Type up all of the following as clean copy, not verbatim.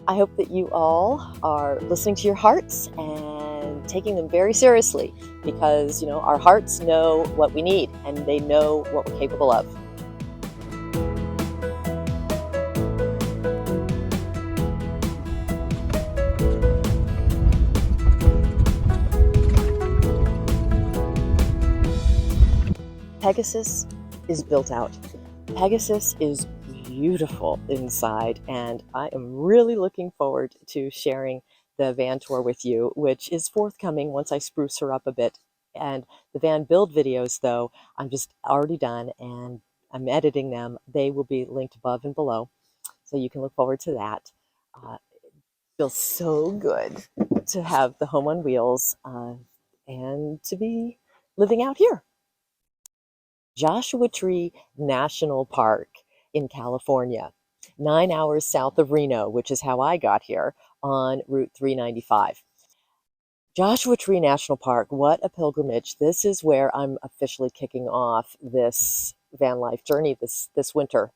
I hope that you all are listening to your hearts and taking them very seriously because, our hearts know what we need and they know what we're capable of. Pegasus is built out. Pegasus is beautiful inside, and I am really looking forward to sharing the van tour with you, which is forthcoming once I spruce her up a bit. And the van build videos, though, I'm just already done and I'm editing them. They will be linked above and below, so you can look forward to that. It feels so good to have the home on wheels and to be living out here. Joshua Tree National Park in California, 9 hours south of Reno, which is how I got here on Route 395. Joshua Tree National Park, what a pilgrimage. This is where I'm officially kicking off this van life journey this winter.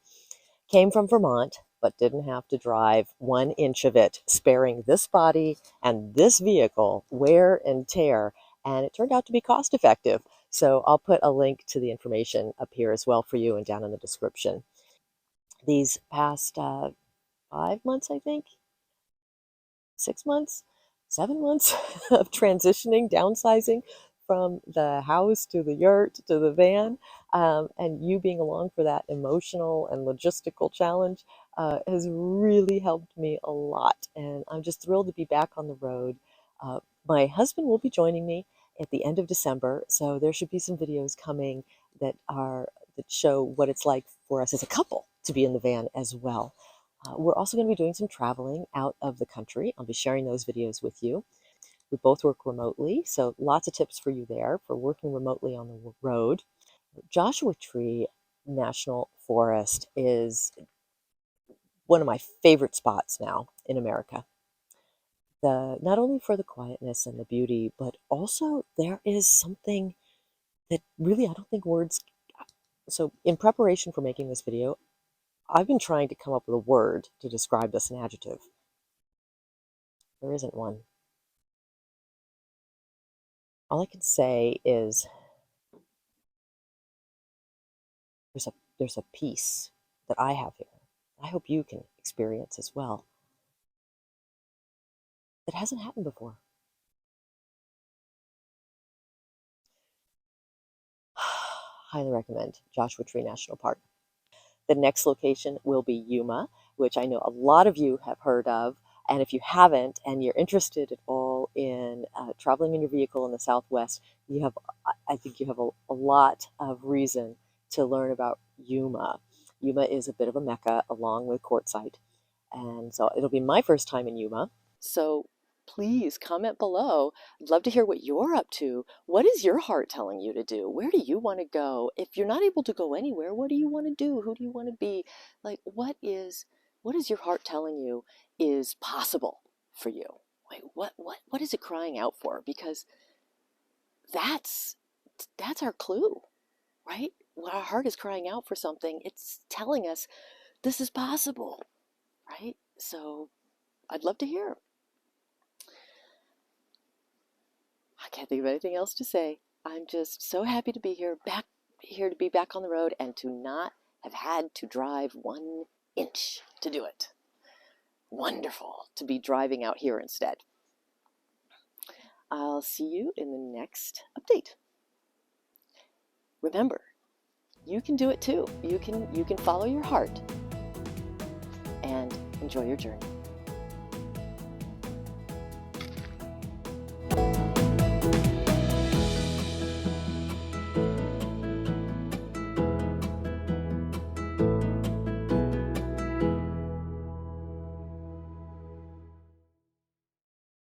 Came from Vermont, but didn't have to drive 1 inch of it, sparing this body and this vehicle wear and tear, and it turned out to be cost effective. So I'll put a link to the information up here as well for you and down in the description. These past 5 months, I think, 6 months, 7 months of transitioning, downsizing from the house to the yurt to the van, and you being along for that emotional and logistical challenge has really helped me a lot. And I'm just thrilled to be back on the road. My husband will be joining me at the end of December, so there should be some videos coming that show what it's like for us as a couple to be in the van as well. We're also going to be doing some traveling out of the country. I'll be sharing those videos with you. We both work remotely, so lots of tips for you there for working remotely on the road. Joshua Tree National Forest is one of my favorite spots now in America. Not only for the quietness and the beauty, but also there is something that really I don't think words. So in preparation for making this video, I've been trying to come up with a word to describe this, an adjective. There isn't one. All I can say is there's a peace that I have here. I hope you can experience as well. That hasn't happened before. Highly recommend Joshua Tree National Park. The next location will be Yuma, which I know a lot of you have heard of. And if you haven't, and you're interested at all in traveling in your vehicle in the Southwest, I think you have a lot of reason to learn about Yuma. Yuma is a bit of a mecca along with Quartzsite. And so it'll be my first time in Yuma. So please comment below. I'd love to hear what you're up to. What is your heart telling you to do? Where do you want to go? If you're not able to go anywhere, what do you want to do? Who do you want to be? Like, what is your heart telling you is possible for you? Like, what is it crying out for? Because that's our clue, right? When our heart is crying out for something, it's telling us this is possible, right? So I'd love to hear. I can't think of anything else to say. I'm just so happy to be here, to be back on the road and to not have had to drive 1 inch to do it. Wonderful to be driving out here instead. I'll see you in the next update. Remember, you can do it too. You can follow your heart and enjoy your journey.